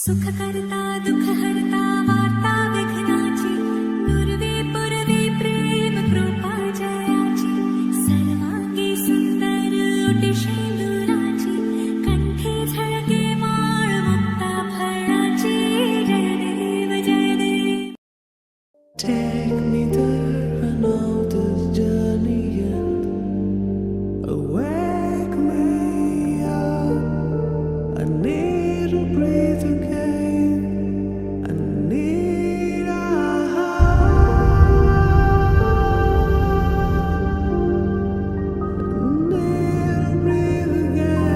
सुख करता दुख हरता वार्ता विघ्नाची पूर्वी पूर्वी प्रेम कृपा जयाची सर्वांगी सुंदर ओटी शेंदुराची कंठी झळके माळ मुक्ता फळाची जय देव जय देव. Take me there, I know this journey ends. Wake me up, I need to breathe again. I need a breathe again.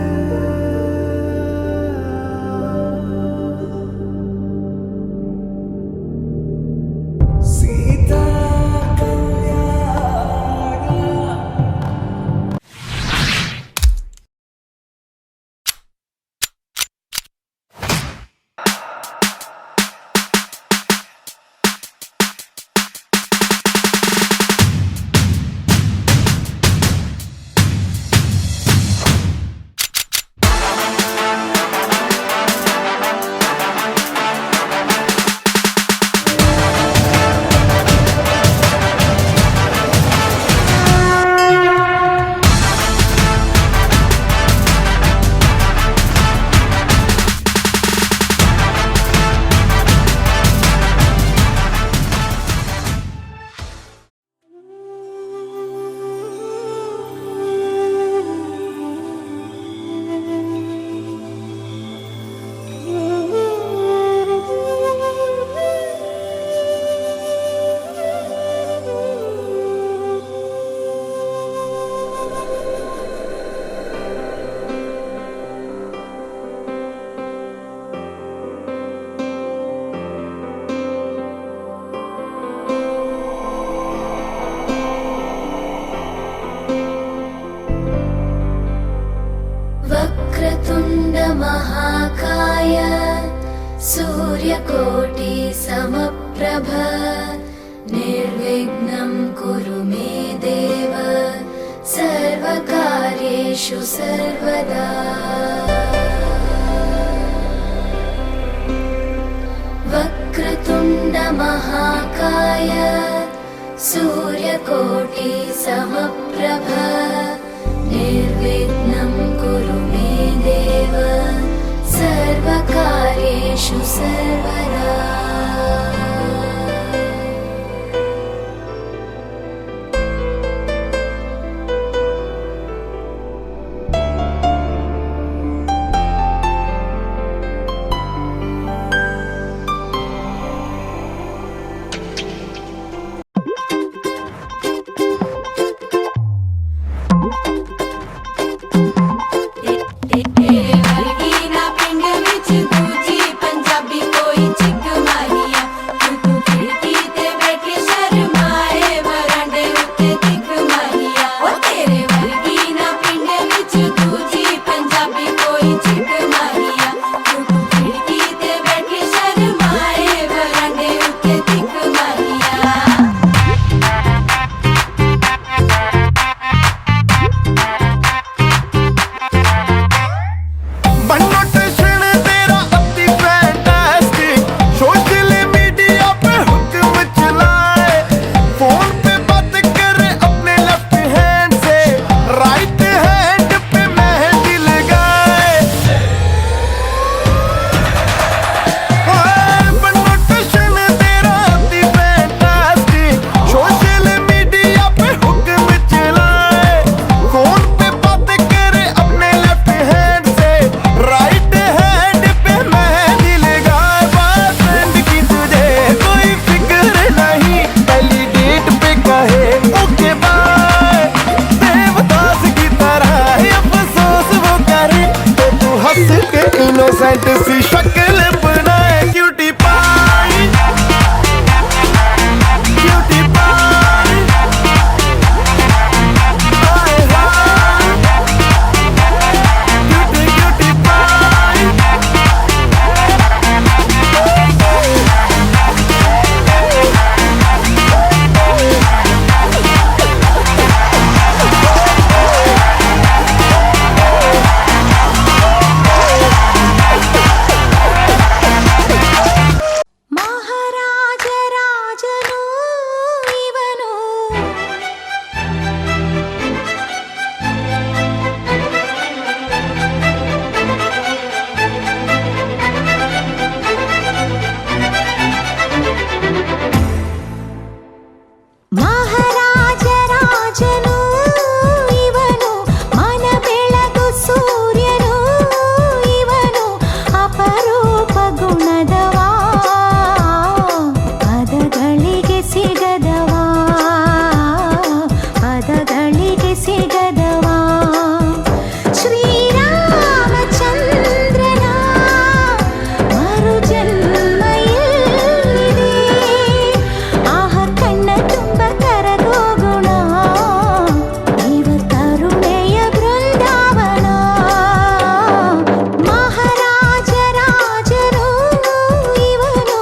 Sita Vakratunda महाकाय सूर्यकोटि समप्रभ निर्विघ्नं कुरु मे देव सर्वकार्येषु सर्वदा. वक्रतुंड महाकाय सूर्यकोटि समप्रभ निर्विघ्नं कुरु मे देव सर्वकार्येषु सर्वदा. इनोसेंट सी शक्ल बनाए क्यूटी पाई क्यूटी पाई हाय हाय क्यूटी क्यूटी पाई. ಗುಣದವಾ ಪದಗಳಿಗೆ ಸಿಗದವಾ ಪದಗಳಿಗೆ ಸಿಗದವಾ ಶ್ರೀರಾಮಚಂದ್ರನ ಮರುಜನ್ಮ ಎಲ್ಲಿದೆ ಆಹ ಕಣ್ಣ ತುಂಬ ಕರಗೋ ಗುಣ ಇವ ಕರುಣೆಯ ಬೃಂದಾವನ ಮಹಾರಾಜ ರಾಜನು ಇವನು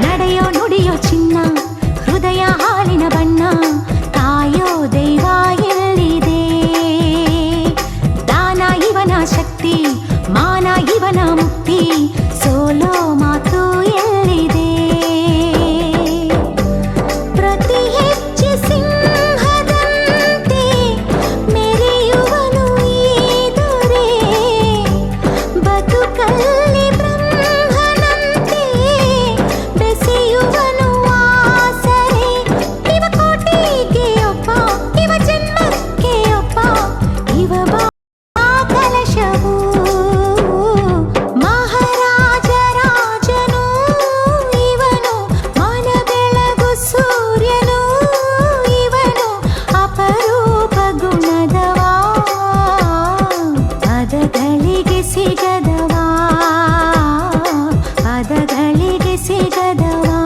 ನಡೆಯೋ ನುಡಿಯೋ ಚಿನ್ನ ಹೃದಯ ಹಾಲಿನ ಬಣ್ಣ ಕಾಯೋ ದೈವ ಎಲ್ಲಿದೆ ದಾನ ಇವನ ಶಕ್ತಿ ಮಾನ ಇವನ ಮುಕ್ತಿ ಸೋಲೋ ಮಾತು ಎಲ್ಲಿದೆ ಪ್ರತಿ ಹೆಜ್ಜೆ ಸಿಂಹದಂತೆ ಮೆರೆಯುವನು ಈ ದೊರೆ ಬದುಕಲ್ಲಿ ಬ್ರಹ್ಮನಂತೆ ಬೆಸೆಯುವನು ಆಸರೆ ಇವ ಕೋಟಿಗೆ ಒಬ್ಬ ಇವ ಜನ್ಮಕ್ಕೆ ಒಬ್ಬ ಇವ ಬಾ ಕಲಶವು ಮಹಾರಾಜ ರಾಜನು ಇವನು ಮನ ಬೆಳಗು ಸೂರ್ಯನು ಇವನು ಅಪರೂಪ ಗುಣದವಾ ಪದಗಳಿಗೆ ಸಿಗದವಾ ಪದಗಳಿಗೆ ಸಿಗದವಾ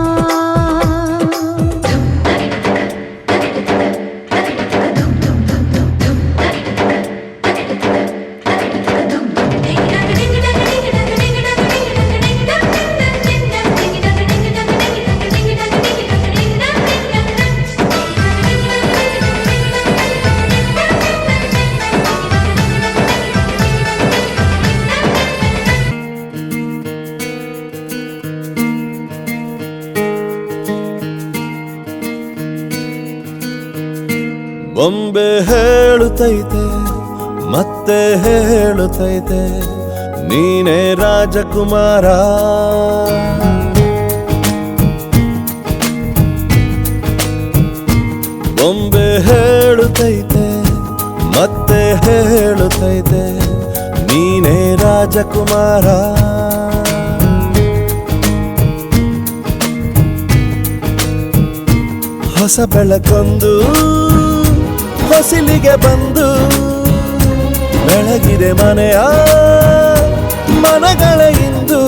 ಬೊಂಬೆ ಹೇಳುತ್ತೈತೆ ಮತ್ತೆ ಹೇಳುತ್ತೈತೆ ನೀನೇ ರಾಜಕುಮಾರ ಬೊಂಬೆ ಹೇಳುತ್ತೈತೆ ಮತ್ತೆ ಹೇಳುತ್ತೈತೆ ನೀನೇ ರಾಜಕುಮಾರ ಹೊಸ ಬೆಳಕೊಂದು ಹೊಸಿಲಿಗೆ ಬಂದು ಬೆಳಗಿದೆ ಮನೆಯ ಮನಗಳ ಇಂದು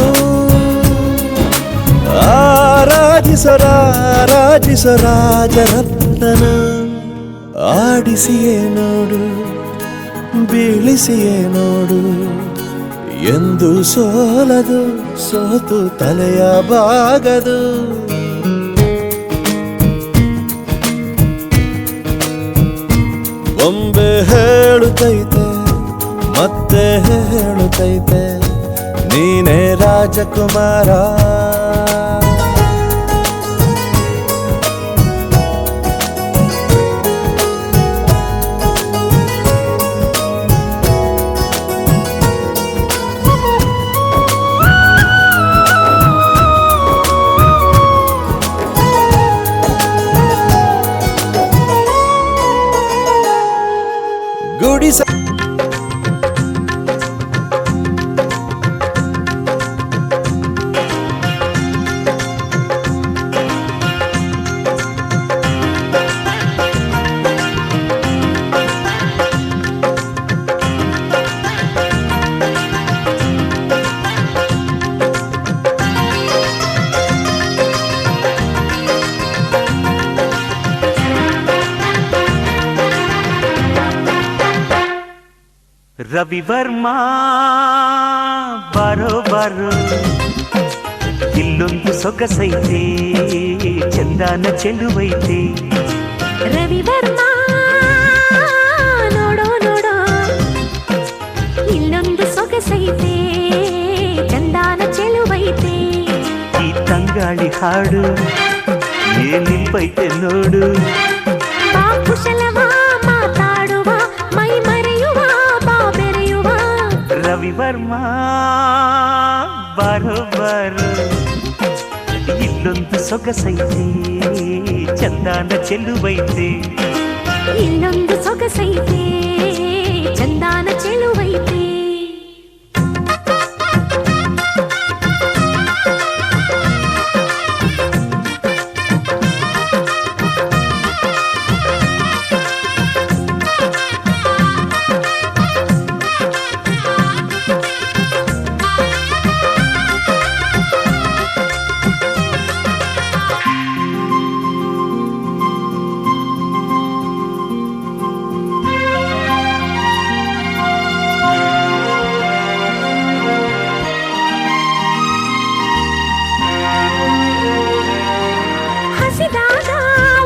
ಆರಾಜಿಸೋ ರಾಜರತ್ನನ ಆಡಿಸಿಯೇ ನೋಡು ಬೀಳಿಸಿಯೇ ನೋಡು ಎಂದು ಸೋಲದು ಸೋತು ತಲೆಯ ಬಾಗದು ಬೊಂಬೆ ಹೇಳುತ್ತೈತೆ ಮತ್ತೆ ಹೇಳುತ್ತೈತೆ ನೀನೇ ರಾಜಕುಮಾರ ಗುಡಿಸ ರವಿ ವರ್ಮಾ ಬರೋ ಬರೋ ಇಲ್ಲೊಂದು ಸೊಗಸೈತೆ ಚಂದಾನ ಚೆಲುವೈತೆ ರವಿವರ್ಮ ನೋಡೋ ನೋಡೋ ಇಲ್ಲೊಂದು ಸೊಗಸೈತೆ ಚಂದಾನ ಚೆಲುವೈತೆ ಈ ತಂಗಾಳಿ ಹಾಡು ಏನಿಲ್ಪೈತೆ ನೋಡು ಬಾ ಕುಶಲವ ಮಾತಾಡುವ ಮೈ ಮರೆಯುವ ಬಾ ಬೆರೆಯುವ ರವಿವರ್ಮ ಬರೋಬ್ಬರು ಇಲ್ಲೊಂದು ಸೊಗಸೈತೆ ಚಂದಾನ ಚೆಲುವೈತೆ ಇಲ್ಲೊಂದು ಸೊಗಸೈತೆ ಚಂದಾನ ಚೆಲುವೈತೆ ಹಸಿದಾಗ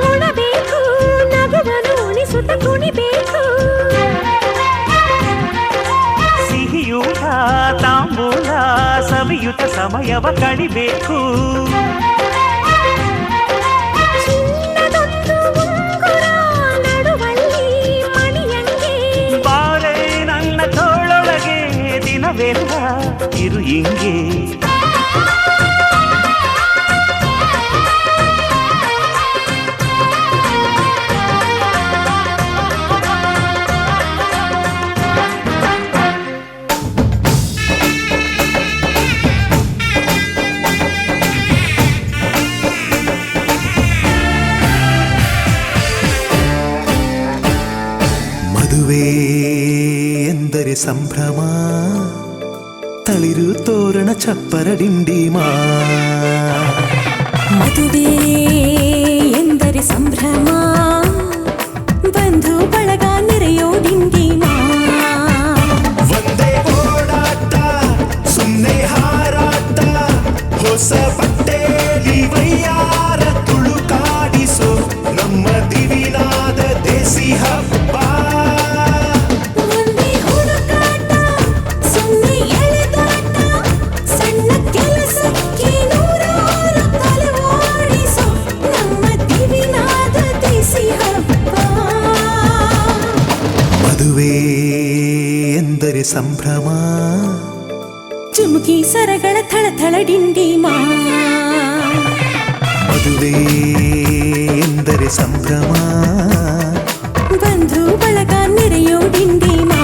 ಉಣಬೇಕು ನಗುವನು ಉಣಿಸುತ್ತ ಕುಣಿಬೇಕು ಸಿಹಿಯೂಟ ತಾಂಬೂಲ ಸವಿಯುತ ಸಮಯವ ಕಳಿಬೇಕು ಚಿನ್ನದೊಂದು ಉಂಗುರ ನಡುವಲ್ಲಿ ಮಣಿಯಂಗೆ ಬಾರೆ ನನ್ನ ತೋಳೊಳಗೆ ದಿನವೆಲ್ಲ ಇರು ಹಿಂಗೆ ಮದುವೆ ಎಂದರೆ ಸಂಭ್ರಮ ತಳಿರು ತೋರಣ ಚಪ್ಪರ ಡಿಂಡಿಮಾ ಮದುವೆ ಎಂದರೆ ಸಂಭ್ರಮ ಬಂಧು ಬಳಗ ನೆರೆಯೋ ಡಿಂಡಿಮಾ ಒಂದೇ ಓಡಾಟ ಸುಮ್ಮನೆ ಹಾರಾಟ ಹೊಸ ಬಟ್ಟೆಲಿ ವೈಯಾರ ತುಳುಕಾಡಿಸೋ ನಮ್ಮ ದಿವಿನಾದ ದೇಸಿ ಹಬ್ಬ ಒಂದೇ ಹುಡುಕಾಟ ಸುಮ್ಮನೆ ಎಳೆದಾಟ ಸಣ್ಣ ಕೆಲಸಕ್ಕೆ ನೂರಾರು ತಲೆ ಓಡಿಸೋ ನಮ್ಮ ದಿವಿನಾದ ದೇಸಿ ಹಬ್ಬ ಮದುವೆ ಎಂದರೆ ಸಂಭ್ರಮ ಚುಮುಕಿ ಸರಗಳ ಥಳಥಳ ಡಿಂಡಿಮಾ ಮದುವೆ ಎಂದರೆ ಸಂಭ್ರಮ ಬಂಧು ಬಳಗ ನೆರೆಯೋ ಡಿಂಡಿಮಾ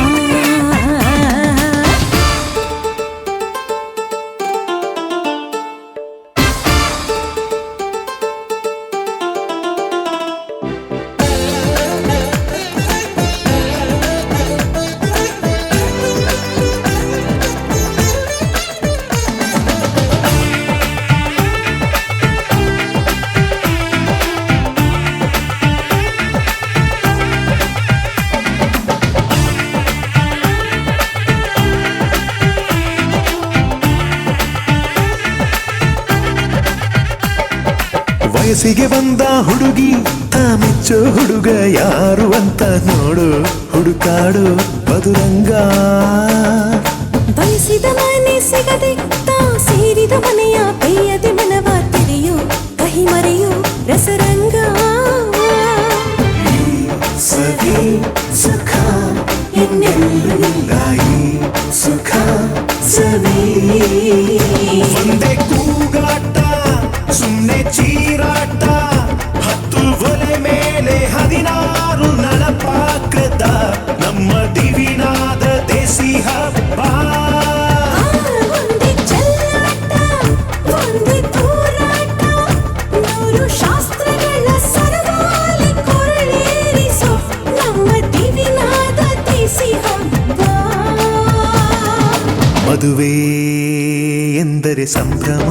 ವಯಸ್ಸಿಗೆ ಬಂದ ಹುಡುಗಿ ತಾ ಮೆಚ್ಚೋ ಹುಡುಗ ಯಾರು ಅಂತ ನೋಡು ಹುಡುಕಾಡು ಮಧುರಂಗ ಬಯಸಿದ ಮನೆ ಸಿಗದೆ ತಾ ಸೇರಿದ ಮನೆಯ ಬೇಯದೆ ಮನವ ತೆರೆಯೋ ಕಹಿ ಮರೆಯೋ ರಸರಂಗ ಸವಿ ಸುಖ ಇನ್ನೆಲ್ಲ ಈ ಸುಖ ಸವಿ ಒಂದೇ ಕೂಗಾಟ ಸುಮ್ಮನೆ ಚೀರಾಟ ಹತ್ತು ಒಲೆ ಮೇಲೆ 16 ನಳಪಾಕದ ನಮ್ಮ ದಿವಿನಾದ ದೇಸಿ ಹಬ್ಬ ಒಂದೇ ಚೆಲ್ಲಾಟ ಒಂದೇ ತೂರಾಟ ನೂರು ಶಾಸ್ತ್ರಗಳ ಸರವಾಲಿ ಕೊರಳೇರಿಸೋ ನಮ್ಮ ದಿವಿನಾದ ದೇಸಿ ಹಬ್ಬ ಮದುವೆ ಎಂದರೆ ಸಂಭ್ರಮ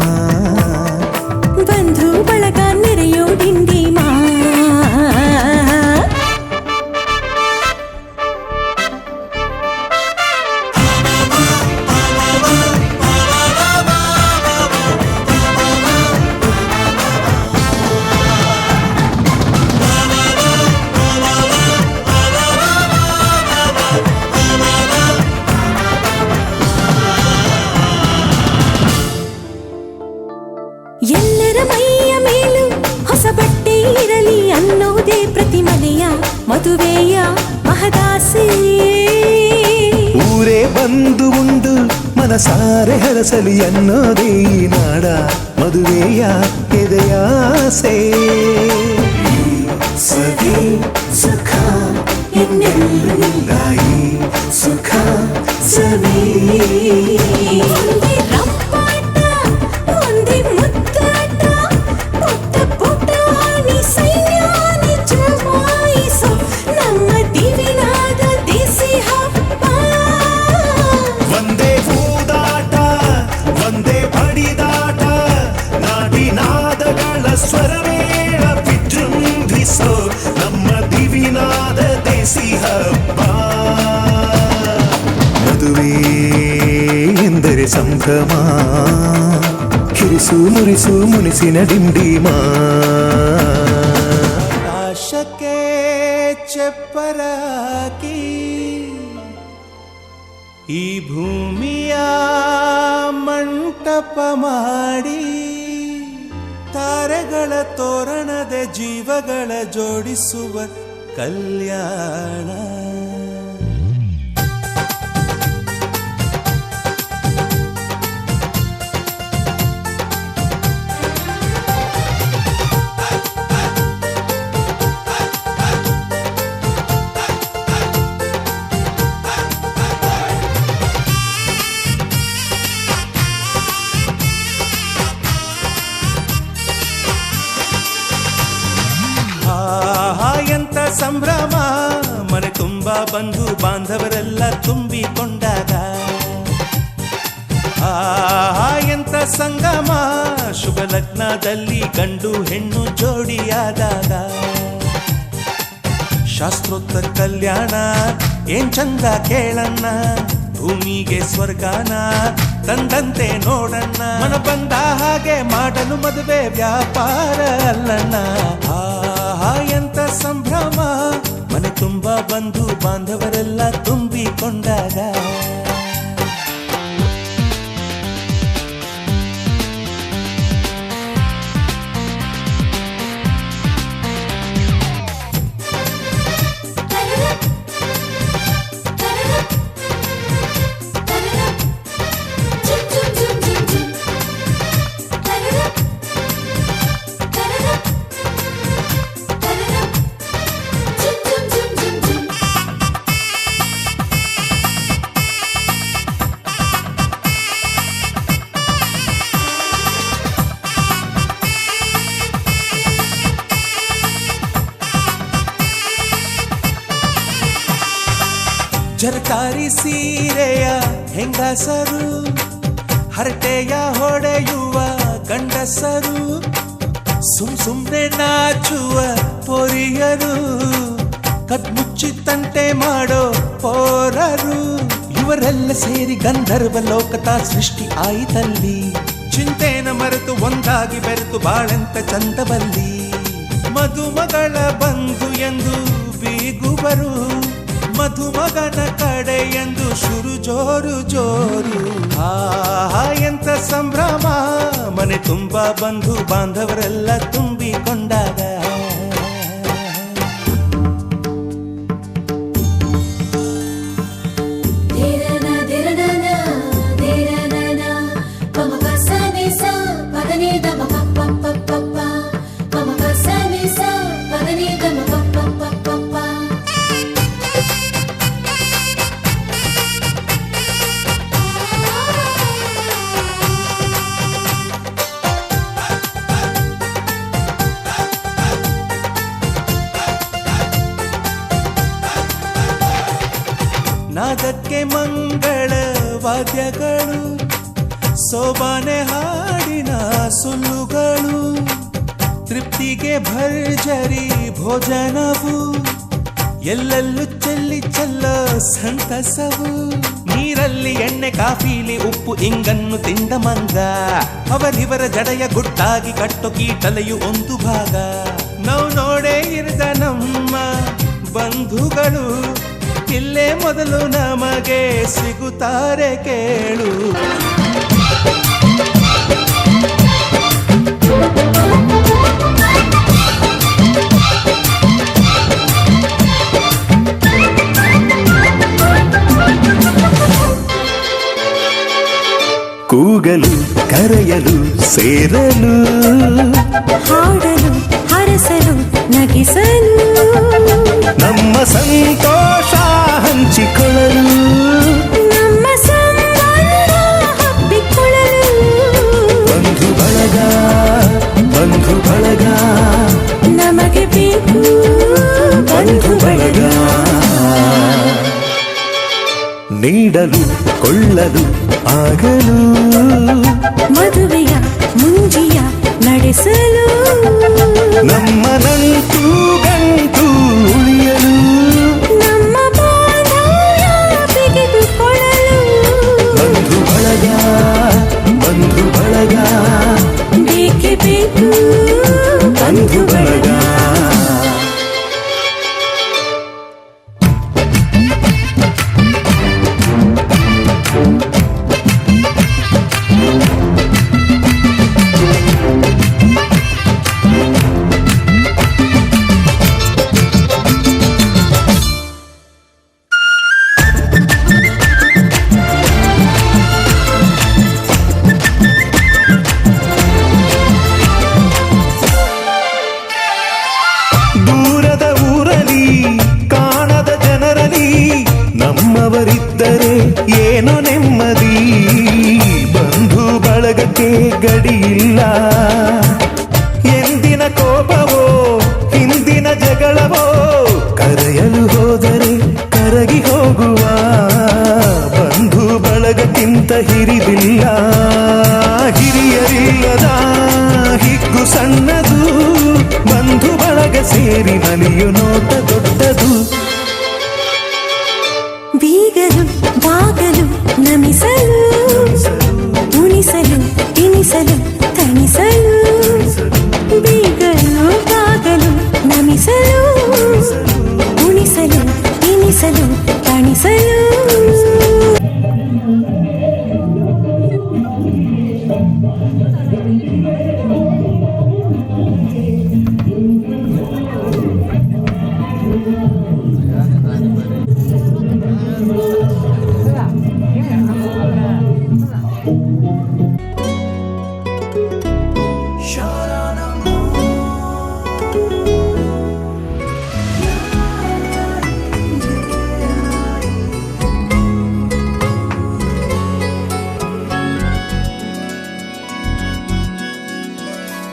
ಬಂಧು ಬಳಗ ನೆರೆಯೋ ಡಿಂಡಿಮಾ ಇರಲಿ ಅನ್ನೋದೇ ಪ್ರತಿ ಮನೆಯ ಮದುವೆಯ ಮಹದಾಸೆ. ಊರೇ ಬಂದು ಉಂಡು ಮನಸಾರೆ ಹರಸಲಿ ಅನ್ನೋದೇ ಈ ನಾಡ ಮದುವೆಯ ಎದೆಯಾಸೆ. ಸವಿ ಸುಖ ಎನ್ನೆಲ್ಲಾಯಿ ಸುಖ ಸವಿ. ಒಂದೇ ರಂಪಾಟ, ಒಂದೇ ಮುದ್ದಾಟ, ಪುಟ್ಟ ಪುಟಾಣಿ ಸೈನ್ಯಾನಿ ಜಮಾಯಿಸೋ ನಮ್ಮ ದಿವಿನಾದ ದೇಸಿ ಹಬ್ಬ. ಒಂದೇ ಹೂದಾಟ ಒಂದೇ ಬಡಿದಾಟ ನಾಡಿನಾದಗಳ ಸ್ವರವೇಳ ವಿಜೃಂಭಿಸೋ ನಮ್ಮ ದಿವಿನಾದ ದೇಸಿ ಹಬ್ಬ. ಮದುವೆ ಎಂದರೆ ಸಂಭ್ರಮ, ಕಿರಿಸು ಮುರಿಸು ಮುನಿಸಿನ ಡಿಂಡಿಮ. ಆಶಕ್ಕೆ ಚೆಪ್ಪರಾಕಿ ಈ ಭೂಮಿಯ ಮಂಟಪ ಮಾಡಿ ತಾರೆಗಳ ತೋರಣದ ಜೀವಗಳ ಜೋಡಿಸುವ ಕಲ್ಯಾಣ. ಎಂತ ಸಂಭ್ರಮ, ಮನೆ ತುಂಬ ಬಂಧು ಬಾಂಧವರೆಲ್ಲ ತುಂಬಿಕೊಂಡಾಗ. ಎಂತ ಸಂಗಮ, ಶುಭ ಲಗ್ನದಲ್ಲಿ ಗಂಡು ಹೆಣ್ಣು ಜೋಡಿಯಾದಾಗ. ಶಾಸ್ತ್ರೋತ್ತರ ಕಲ್ಯಾಣ ಏನ್ ಚಂದ ಕೇಳಣ್ಣ, ಭೂಮಿಗೆ ಸ್ವರ್ಗಾನ ತಂದಂತೆ ನೋಡಣ್ಣ. ಮನ ಬಂದ ಹಾಗೆ ಮಾಡಲು ಮದುವೆ ವ್ಯಾಪಾರ ಅಲ್ಲಣ್ಣ. ಎಂತ ಸಂಭ್ರಮ, ಮನೆ ತುಂಬ ಬಂಧು ಬಾಂಧವರೆಲ್ಲ ತುಂಬಿಕೊಂಡಾಗ. ಜರಕಾರಿ ಸೀರೆಯ ಹೆಂಗಸರು, ಹರಟೆಯ ಹೊಡೆಯುವ ಗಂಡಸರು, ಸುಮ್ನೆ ನಾಚುವ ಪೊರಿಯರು, ಕದ್ಮುಚ್ಚಿ ತಂಟೆ ಮಾಡೋ ಪೋರರು. ಇವರೆಲ್ಲ ಸೇರಿ ಗಂಧರ್ವ ಲೋಕದ ಸೃಷ್ಟಿ ಆಯಿತಲ್ಲಿ. ಚಿಂತೆನ ಮರೆತು ಒಂದಾಗಿ ಬೆರೆತು ಬಾಳೆಂತ ಚಂದವಲ್ಲಿ. ಮದುಮಗಳ ಬಂಧು ಎಂದು ಬೀಗುವರು, ಮಧುಮಗನ ಕಡೆ ಎಂದು ಶುರು ಜೋರು ಜೋರು. ಎಂತ ಸಂಭ್ರಮ, ಮನೆ ತುಂಬ ಬಂಧು ಬಾಂಧವರೆಲ್ಲ ತುಂಬಿಕೊಂಡಾಗ. ನಾದಕ್ಕೆ ಮಂಗಳ ವಾದ್ಯಗಳು, ಸೋಬಾನೆ ಹಾಡಿನ ಸುಳ್ಳುಗಳು, ತೃಪ್ತಿಗೆ ಭರ್ಜರಿ ಭೋಜನವು, ಎಲ್ಲೆಲ್ಲೂ ಚೆಲ್ಲಿ ಚೆಲ್ಲೋ ಸಂತಸವು. ನೀರಲ್ಲಿ ಎಣ್ಣೆ ಕಾಫಿಲಿ ಉಪ್ಪು ಇಂಗನ್ನು ತಿಂದ ಮಂಗ, ಅವರಿವರ ಜಡೆಯ ಗುಟ್ಟಾಗಿ ಕಟ್ಟೋ ಕೀಟಲೆಯು ಒಂದು ಭಾಗ. ನಾವು ನೋಡೇ ಇರದ ನಮ್ಮ ಬಂಧುಗಳು ಇಲ್ಲೇ ಮೊದಲು ನಮಗೆ ಸಿಗುತ್ತಾರೆ ಕೇಳು. ಕರೆಯಲು ಸೇರಲು ಹಾಡಲು ಹರಸಲು ನಗಿಸಲು ನಮ್ಮ ಸಂತೋಷ ಹಂಚಿಕೊಳ್ಳಲು ನಮ್ಮ ಸಂಬಂಧ ಹಬ್ಬಿಕೊಳ್ಳಲು ಬಂಧು ಬಳಗ ಬಂಧು ಬಳಗ ನಮಗೆ ಬೇಕು ಬಂಧು ಬಳಗ ನೀಡಲು ಕೊಳ್ಳಲು ಆಗಲು ಮದುವೆಯ ಮುಂಜಿಯ ನಡೆಸಲು ನಮ್ಮ ನಂಟು ಗಂಟು ಉಳಿಯಲು ನಮ್ಮ ಬಾಂಧವ್ಯ ಬಿಗಿದುಕೊಳ್ಳಲು ಬಂಧು ಬಳಗ ಬಂಧು ಬಳಗ ಬೇಕೇ ಬೇಕು ಬಂಧು ಬಳಗ ದೂರದ ಊರಲಿ ಕಾಣದ ಜನರಲಿ ನಮ್ಮವರಿದ್ದರೆ ಏನೋ ನೆಮ್ಮದಿ ಬಂಧು ಬಳಗಕ್ಕೆ ಗಡಿಯಿಲ್ಲ ಎಂದಿನ ಕೋಪವೋ ಹಿಂದಿನ ಜಗಳವೋ ಕರೆಯಲು ಹೋದರೆ ಕರಗಿ ಹೋಗುವ ಬಂಧು ಬಳಗಕ್ಕಿಂತ ಹಿರಿದಿಲ್ಲ ಹಿರಿಯರಿಲ್ಲದ ಹಿಗ್ಗು ಸಣ್ಣದು ಬಂಧು ಬಳಗ ಸೇರಿ ನಲಿಯು ನೋಟ ದೊಡ್ಡದು ಬೀಗಲು ಬಾಗಲು ನಮಿಸಲು ಉಣಿಸಲು ತಿನಿಸಲು ತಣಿಸಲು ಬೀಗಲು ಬಾಗಲು ನಮಿಸಲು ಉಣಿಸಲು ತಿನಿಸಲು ತಣಿಸಲು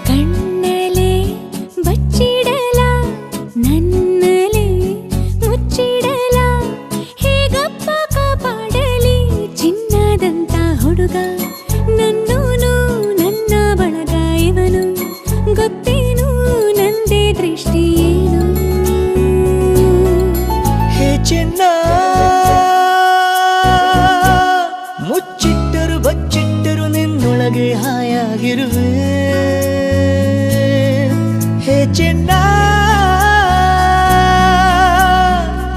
ಕಣ್ಣಲೆ ಬಚ್ಚಿಡಲ ನನ್ನಲೆ ಮುಚ್ಚಿಡಲ ಹೇಗಪ್ಪ ಕಾಪಾಡಲಿ ಚಿನ್ನದಂತ ಹುಡುಗ ನನ್ನೋನು ನನ್ನ ಬಳಗ ಇವನು ಗೊತ್ತೇನು ನಂದೇ ದೃಷ್ಟಿ ಏನು ಹೇ ಚಿನ್ನ ಮುಚ್ಚಿಟ್ಟರು ಬಚ್ಚಿಟ್ಟರು ನಿನ್ನೊಳಗೆ ಹಾಯಾಗಿರುವೆ ಹೇ ಚಿನ್ನ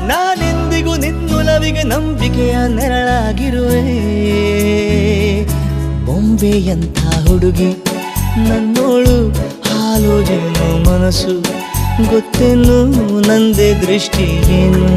ನಾನೆಂದಿಗೂ ನಿನ್ನೊಲವಿಗೆ ನಂಬಿಕೆಯ ನೆರಳಾಗಿರುವೆ ಬೊಂಬೆಯಂಥ ಹುಡುಗಿ ನನ್ನೋಳು ಹಾಲು ಜೇನು ಮನಸ್ಸು ಗೊತ್ತೇನು ನಂದೇ ದೃಷ್ಟಿ ಏನು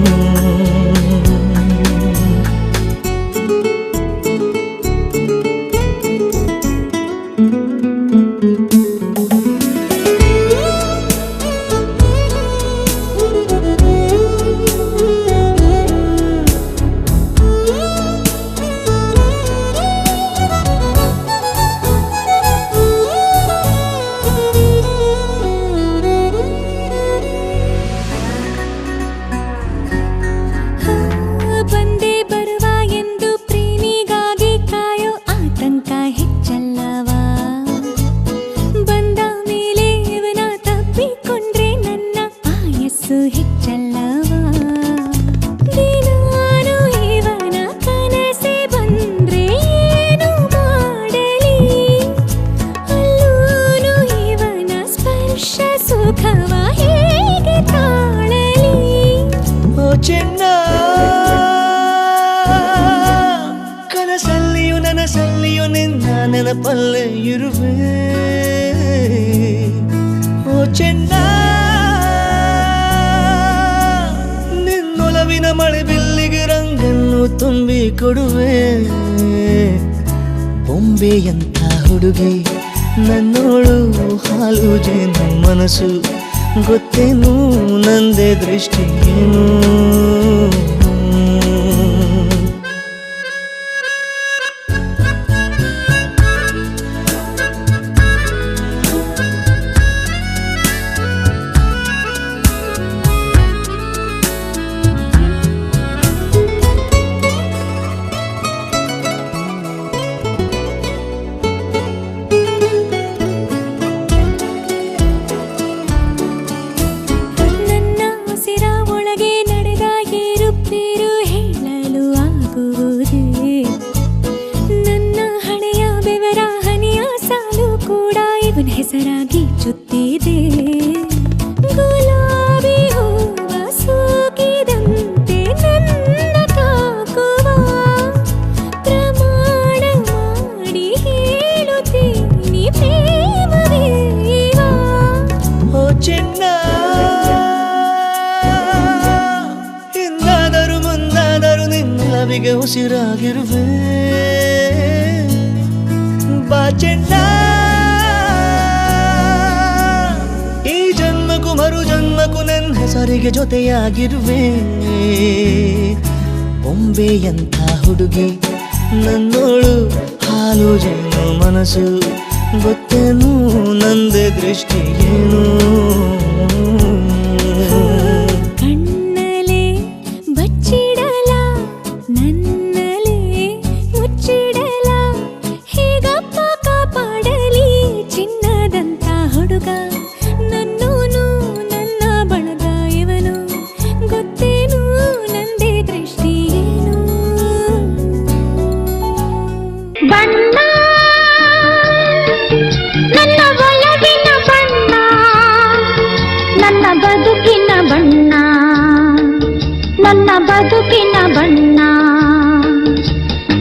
ಬಂದೇ ಬರುವ ಎಂದು ಪ್ರೇಮಿಗಾಗಿ ಕಾಯೋ ಆತಂಕ ಹೆಚ್ಚಲ್ಲವಾ ಬಂದ ಮೇಲೆ ಇವನ ತಪ್ಪಿಕೊಂಡ್ರೆ ನನ್ನ ಆಯಸ್ಸು ಹೆಚ್ಚಲ್ಲವಾ ದಿನಾನು ಇವನ ಕನಸೆ ಬಂದ್ರೆ ಏನು ಮಾಡಲಿ ಅಲ್ಲೂನು ಇವನ ಸ್ಪರ್ಶ ಸುಖವ ಹೇಗೆ ತಾಳಲಿ ಓ ಚೆನ್ನ ಕನಸಲ್ಲಿಯೂ ನನಸಲ್ಲಿಯೂ ನಿನ್ನ ನೆನಪಲ್ಲೇ ಇರುವೆ ಓ ಚೆನ್ನ ನಿನ್ನೊಲವಿನ ಮಳೆ ಬಿಲ್ಲಿಗೆ ರಂಗನ್ನು ತುಂಬಿ ಕೊಡುವೆ ಬೊಂಬೆಯಂಥ ಹುಡುಗಿ ನನ್ನೋಳು ಹಾಲು ಜೇನು ಮನಸ್ಸು ಗೊತ್ತೇನು ನಂದೇ ದೃಷ್ಟಿ ಏನು ನನ್ನ ಉಸಿರ ಒಳಗೆ ನಡೆದ ಏರುಪೇರು ಹೇಳಲು ಆಗುವುದೇ ನನ್ನ ಹಣೆಯ ಬೆವರ ಹನಿಯ ಸಾಲು ಕೂಡ ಇವನ ಹೆಸರಾಗಿ ಚುತ್ತಿದೆ ಗುಲಾಬಿ ಹೂವ ಸೂಗಿದಂತೆ ನನ್ನ ತಾಕುವ ಪ್ರಮಾಣ ಮಾಡಿ ಹೇಳುತ್ತೀನಿ ಪ್ರೇಮವೀವ ಓ ಚೆನ್ನ ಹಿಂದಾದರೂ ಮುಂದಾದರೂ ನಿನ್ನವಿಗೆ ಉಸಿರಾಗಿರುವೆ ಬಾ ಚೆನ್ನ ಈ ಜನ್ಮಕ್ಕೂ ಮರು ಜನ್ಮಕ್ಕೂ ನನ್ನ ಹೆಸರಿಗೆ ಜೊತೆಯಾಗಿರುವೆ ಬೊಂಬೆಯಂಥ ಹುಡುಗಿ ನನ್ನೋಳು ಹಾಲು ಜೇನು ಮನಸ್ಸು ಗೊತ್ತೇನು ನಂದೇ ದೃಷ್ಟಿ ಏನು ಕಣ್ಣಲೆ ಬಚ್ಚಿಡಲ ನನ್ನಲೆ ಮುಚ್ಚಿಡಲ ಹೇಗಪ್ಪ ಕಾಪಾಡಲಿ ಚಿನ್ನದಂತ ಹುಡುಗ ನನ್ನೂನು ನನ್ನ ಬಳಗ ಇವನು ಗೊತ್ತೇನು ನಂದೇ ದೃಷ್ಟಿ ಏನು ಬಣ್ಣ ನನ್ನ ಒಳಗಿನ ಬಣ್ಣ ನನ್ನ ಬದುಕಿನ ಬಣ್ಣ ನನ್ನ ಬದುಕಿನ ಬಣ್ಣ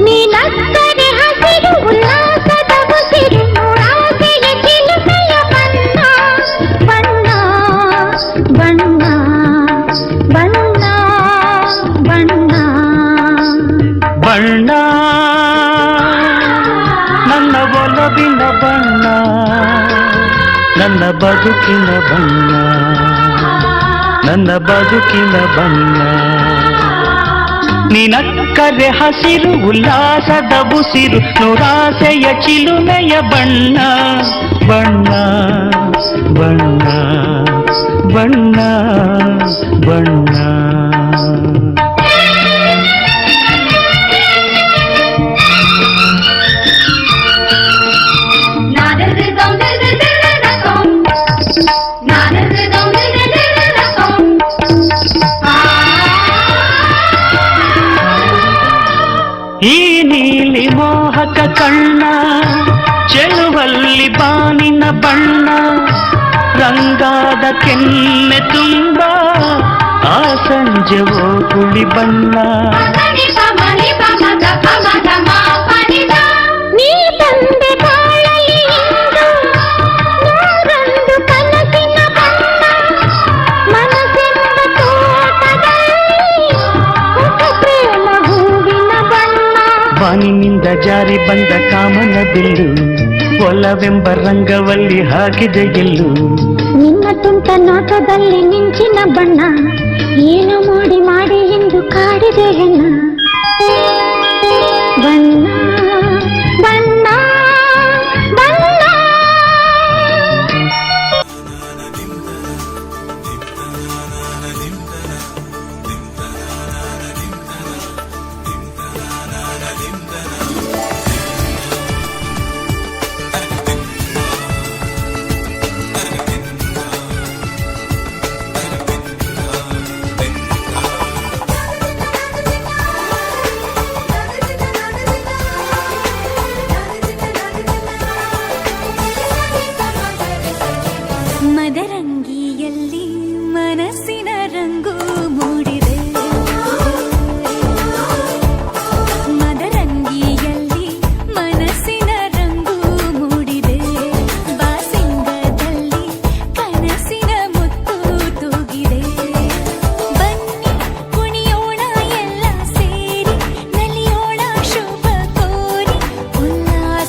ನೀನಕ್ಕರೆ ಹಸಿರು ಉಲ್ಲಾಸದ ಉಸಿರು ಆಸೆಯ ಚಿಲುಮೆಯ ಬಣ್ಣ ಬಣ್ಣ ಬಣ್ಣ ಬಣ್ಣ ಬಣ್ಣ ಬಣ್ಣ ನನ್ನ ಒಲವಿನ ಬಣ್ಣ ನನ್ನ ಬದುಕಿನ ಬಣ್ಣ ನನ್ನ ಬದುಕಿನ ಬಣ್ಣ ನಿನಕ್ಕರೆ ಹಸಿರು ಉಲ್ಲಾಸದ ಉಸಿರು ನೂರಾಸೆಯ ಚಿಲುಮೆಯ ಬಣ್ಣ ಬಣ್ಣ ಬಣ್ಣ ಬಣ್ಣ ಬಣ್ಣ ಈ ನೀಲಿ ಮೋಹಕ ಕಣ್ಣ ಚೆಲುವಲ್ಲಿ ಬಾನಿನ ಬಣ್ಣ ರಂಗಾದ ಕೆನ್ನೆ ತುಂಬ ಆ ಸಂಜೆ ಓಕುಳಿ ಬಣ್ಣ ನೀ ತಂದೆ ಬಾಳಲಿ ಇಂದು ನೂರೊಂದು ಕನಸಿನ ಬಣ್ಣ ಮನಸ್ಸೆಂಬ ತೋಟದಲ್ಲಿ ಹೊಸ ಪ್ರೇಮ ಹೂವಿನ ಬಣ್ಣ ಬಾನಿನಿಂದ ಜಾರಿ ಬಂದ ಕಾಮನ ಬಿಲ್ಲು ಒಲವೆಂಬ ರಂಗವಲ್ಲಿ ಹಾಕಿದೆ ಗೆಲ್ಲು ನಿನ್ನ ತುಂಟ ನೋಟದಲ್ಲಿ ಮಿಂಚಿನ ಬಣ್ಣ ಏನು ಮಾಡಿ ಮಾಡಿ ಎಂದು ಕಾಡಿದೆ ಹೆಣ್ಣ ಬಣ್ಣ ಬಣ್ಣ ಬಣ್ಣ ಮದರಂಗಿಯಲ್ಲಿ ಮನಸ್ಸಿನ ರಂಗು ಮೂಡಿದೆ ಮದರಂಗಿಯಲ್ಲಿ ಮನಸ್ಸಿನ ರಂಗು ಮೂಡಿದೆ ಬಾಸಿಂಗದಲ್ಲಿ ಕನಸಿನ ಮುತ್ತು ತೂಗಿದೆ ಬನ್ನಿ ಕುಣಿಯೋಣ ಎಲ್ಲ ಸೇರಿ ನಲಿಯೋಣ ಶುಭ ಕೋರಿ ಉಲ್ಲಾಸ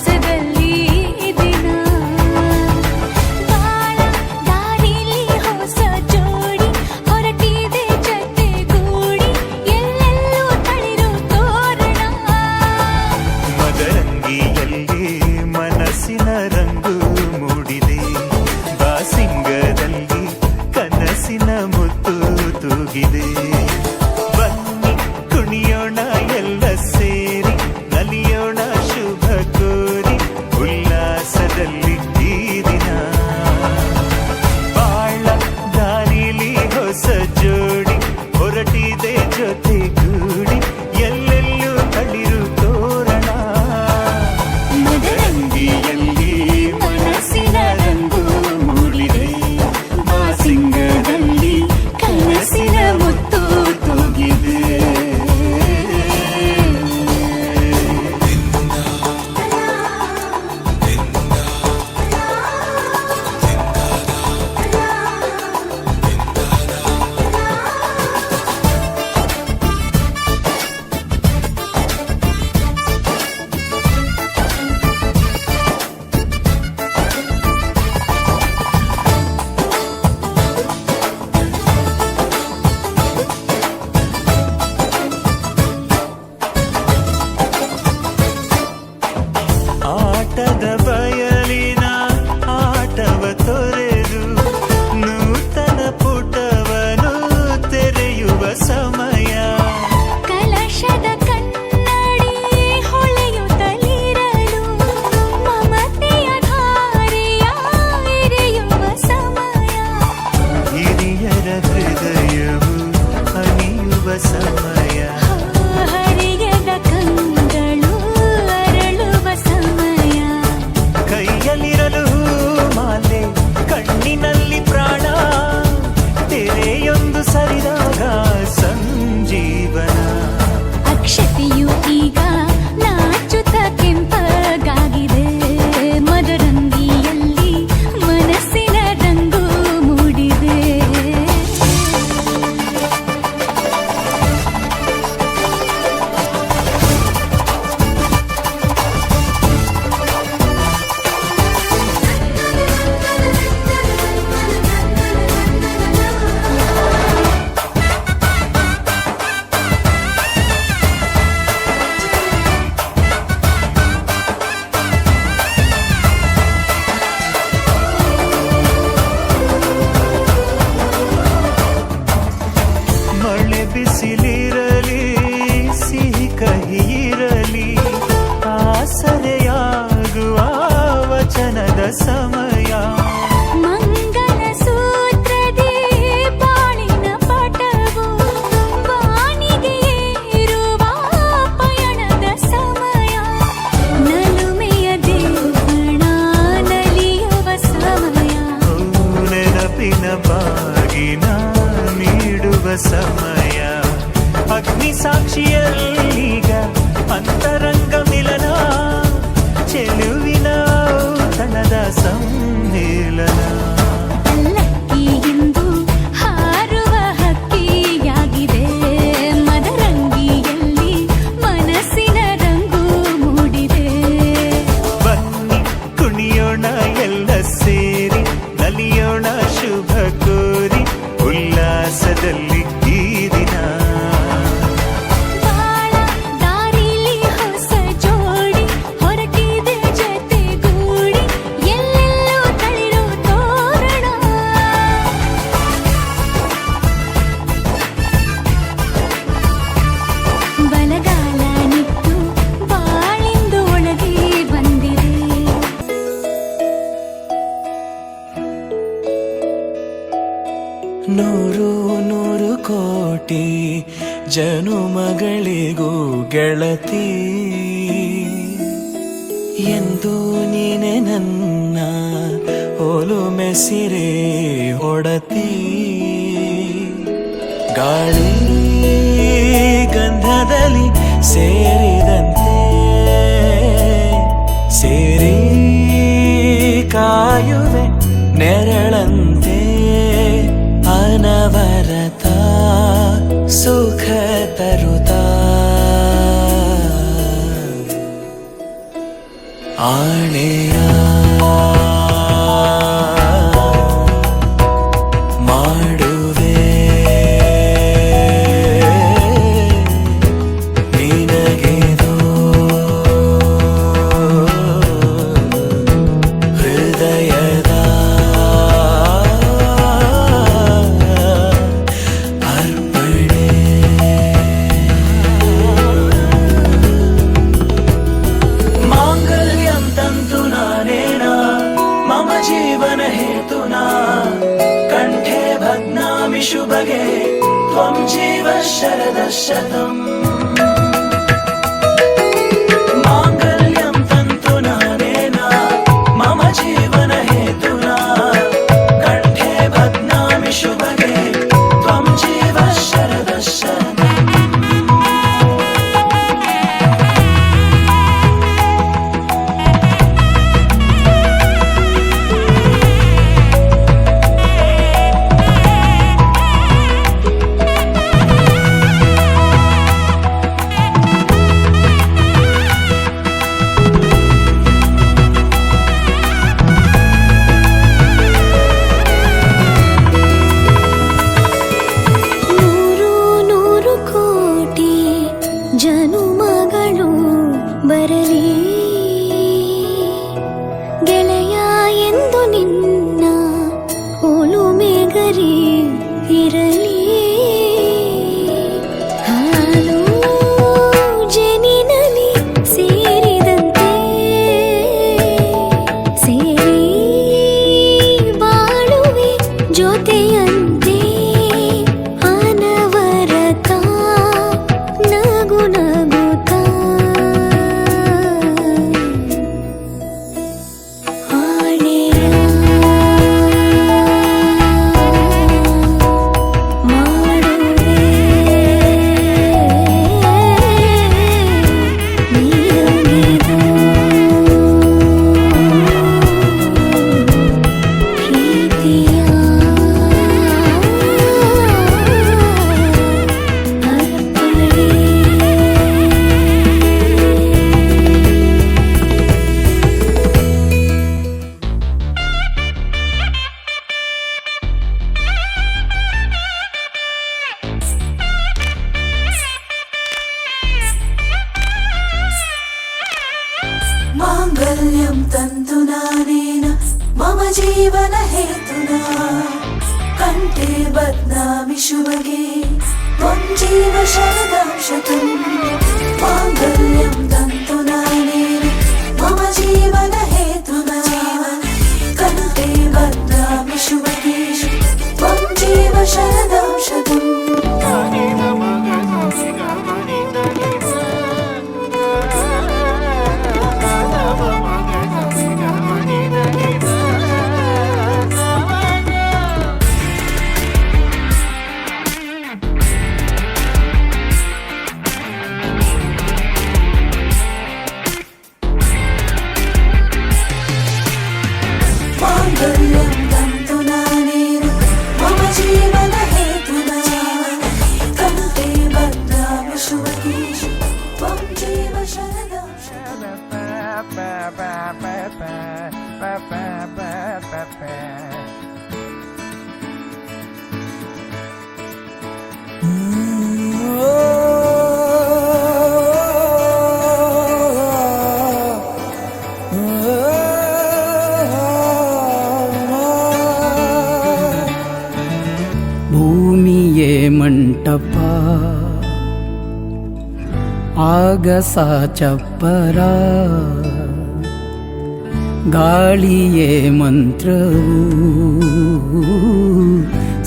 ತೂಗಿದೆ ಬನ್ನಿ ಕುಣಿಯೋಣ ಎಲ್ಲ ಸೇರಿ ನಲಿಯೋಣ ಶುಭ ಕೋರಿ ಉಲ್ಲಾಸದಲ್ಲಿ ಈ ದಿನ ಬಾಳ ದಾರಿಲಿ ಹೊಸ ಜೋಡಿ ಹೊರಟಿದೆ ಜೊತೆಗೂಡಿ ಎಲ್ಲೆಲ್ಲೂ ತಳಿರು ತೋರಣ ಮದರಂಗಿಯಲ್ಲಿ ಮನಸ್ಸಿನ ರಂಗು ಮೂಡಿದೆ ಬಾಸಿಂಗದಲ್ಲಿ ಕನಸಿನ ಮುತ್ತು ತೂಗಿದೆ ಆಟದ ಬಯಲಿನ ಆಟವ ತೊರೆದು ನೂತನ ಪುಟವನು ತೆರೆಯುವ ಸಮಯ ಕಲಶದ ಕನ್ನಡಿ ಹೊಳೆಯುತ್ತಲಿರಲು ಮಮತೆಯ ಧಾರೆಯ ಎರೆಯುವ ಸಮಯ ಹಿರಿಯರ ಹೃದಯವು ಹನಿಯುವ ಸಮಯ ಹರಿಯದ ಕಂಗಳು ಅರಳುವ ಸಮಯ ಕೈಯಲ್ಲಿರಲು ಮಾಲೆ ಕಣ್ಣಿನಲ್ಲಿ ಪ್ರಾಣ ತೆರೆಯೊಂದು ಸರಿದಾಗ ಸಂಜೀವನ ಅಕ್ಷತೆಯು ಈಗ ನಾಚುತ್ತ ಕೆಂಪಗಾಗಿದೆ ಮದರಂಗಿಯಲ್ಲಿ ಮನಸ್ಸಿನ ರಂಗು ಮೂಡಿದೆ ಮಳೆ ಬಿಸಿಲಿರಲಿ ಸಿಹಿ ಕಹಿ ಇರಲಿ ಆಸರೆಯಾಗುವ ವಚನದ ಸಮಯ ಮಂಗಲ ಸೂತ್ರದಿ ಬಾಳಿನ ಪಟವು ಬಾನಿಗೆ ಏರುವ ಪಯಣದ ಸಮಯ ನಲುಮೆಯ ದೇವಣ ನಲಿಯುವ ಸಮಯ ನೆನಪಿನ ಬಾಗಿನ ನೀಡುವ ಸಮಯ ಅಗ್ನಿ ಸಾಕ್ಷಿಯಲ್ಲೀಗ ಅಂತರಂಗ ಮಿಲನ ಚೆಲುವಿನ ತನದ ಸಮ್ಮೇಳನ ಪಲ್ಲಕ್ಕಿ ಇಂದು ಹಾರುವ ಹಕ್ಕಿಯಾಗಿದೆ ಮದರಂಗಿಯಲ್ಲಿ ಮನಸ್ಸಿನ ರಂಗು ಮೂಡಿದೆ ಬನ್ನಿ ಕುಣಿಯೋಣ ಎಲ್ಲ ಸೇರಿ ನಲಿಯೋಣ ಶುಭ ಕೋರಿ ಉಲ್ಲಾಸದಲ್ಲಿ ಈ ದಿನ ಬಾಳ ದಾರಿಲಿ ಹೊಸ ಜೋಡಿ ಹೊರಟಿದೆ ಜೊತೆಗೂಡಿ ಎಲ್ಲೆಲ್ಲೂ ತಳಿರು ತೋರಣ ಬಲಗಾಲ ನಿಟ್ಟು ಬಾಳಿಂದು ಒಳಗೆ ಬಂದಿದೆ ನೂರು ನೂರು ಕೋಟಿ ಜನುಮಗಳಿಗೂ ಗೆಳತಿ ಎಂದು ನೀನೆ ನನ್ನ ಒಲುಮೆ ಸಿರೆ ಒಡತಿ ಗಾಳಿ ಗಂಧದಲ್ಲಿ ಸೇರಿದಂತೆ ಸೇರಿ ಕಾಯುವೆ ನೆರಳಂತೆ ಅನವರತ ಸುಖ ತರುತ್ತಾ ಆಣೆಯ ಮಾಡುವೆ ನಿನಗೆದೋ ಹೃದಯದ ಅರ್ಪಣೆ त्वं जीव शरदः शतम् माङ्गल्यं तन्तुना नेन मम जीवन हेतुना कण्ठे बध्नामि शुभगे त्वं जीव शरदः शतम् ನೂರು ನೂರು ಕೋಟಿ ಜನುಮಗಳು ಬರಲಿ ಗೆಳೆಯ ಎಂದು ನಿನ್ನ ಒಲುಮೆಗರಿ ಇರಲಿ ಹಾಲು ಜನಿನಲಿ ಸೇರಿದಂತೆ ಸೇರಿ ಬಾಳುವೆ ಜೊತೆಯಂತೆ ಅನವರತ ನಗು ನಗುತ್ತಾ ಆಣೆಯ ಮಾಡುವೆ ನೀರೊಂದಿಗೂ ಪ್ರೀತಿಯ माङ्गल्यं तन्तुना नेन मम जीवन हेतुना कण्ठे बध्नामि शुभगे त्वं जीव शरदं शतम् माङ्गल्यं तन्तुना नेन मम जीवन हेतुना कण्ठे बध्नामि शुभगे त्वं जीव शरदं शतम् माङ्गल्यं तन्तुना नेन मम जीवन हेतुना कण्ठे बध्नामि शुभगे त्वं जीव शरदं ಭೂಮಿಯೇ ಮಂಟಪ ಆಗಸ ಚಪ್ಪರ ಗಾಳಿಯೇ ಮಂತ್ರವು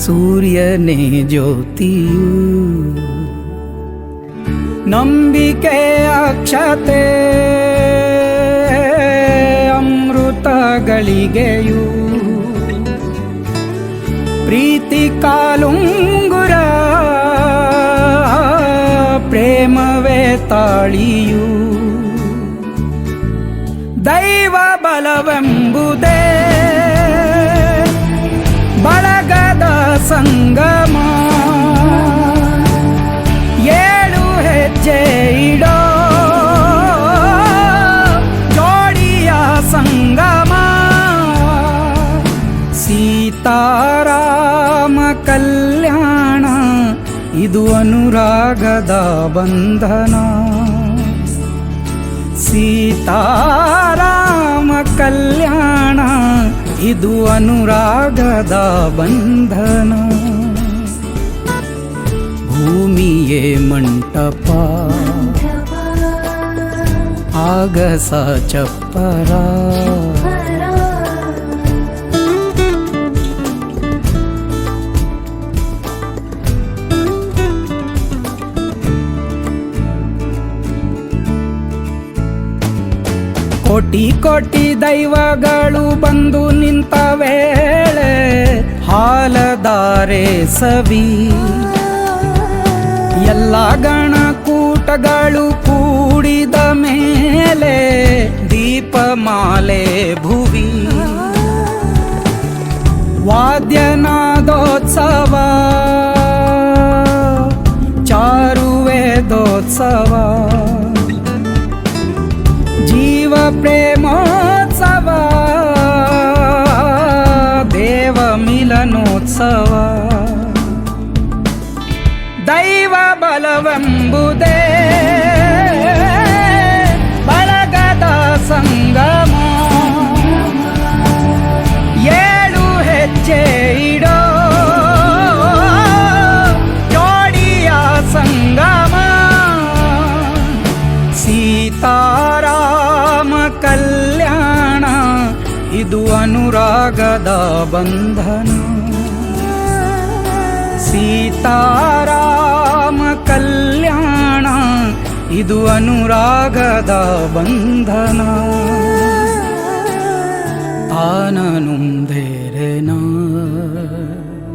ಸೂರ್ಯನೇ ಜ್ಯೋತಿಯು ನಂಬಿಕೆ ಅಕ್ಷತೆ ಅಮೃತಗಳಿಗೆಯು ಪ್ರೀತಿ ಕಾಲುಂಗುರ ಪ್ರೇಮವೇ ತಾಳಿಯು ದೈವ ಬಲವೆಂಬುದೇ ಬಳಗದ ಸಂಗಮ ಏಳು ಹೆಜ್ಜೆ ಇಡೋ ಜೋಡಿಯ ಸಂಗಮ ಸೀತಾರಾಮ ಕಲ್ಯಾಣ ಇದು ಅನುರಾಗದ ಬಂಧನ ಸೀತಾರಾಮ ಕಲ್ಯಾಣ ಇದು ಅನುರಾಗದ ಬಂಧನ ಭೂಮಿಯೇ ಮಂಟಪ ಆಗಸ ಚಪ್ಪರ ಕೋಟಿ ಕೋಟಿ ದೈವಗಳು ಬಂದು ನಿಂತ ವೇಳೆ ಹಾಲದಾರೆ ಸವಿ ಎಲ್ಲ ಗಣಕೂಟಗಳು ಕೂಡಿದ ಮೇಲೆ ದೀಪಮಾಲೆ ಭುವಿ ವಾದ್ಯನಾದೋತ್ಸವ ಚಾರುವೇದೋತ್ಸವ ಜೀವ ಪ್ರೇಮೋತ್ಸವ ದೇವ ಮಿಲನೋತ್ಸವ ದೈವ ಬಲವೆಂಬುದೇ ಬಳಗದ ಸಂಗಮ ಏಳು ಹೆಜ್ಜೆ ಇಡೋ ಜೋಡಿಯ ಸಂಗಮ ಸೀತಾರಾಮ ಕಲ್ಯಾಣ ಇದು ಅನುರಾಗದ ಬಂಧನ ಸೀತಾರಾಮ ಕಲ್ಯಾಣ ಇದು ಅನುರಾಗದ ಬಂಧನ ತಾನನುಂದೇರೆನಾ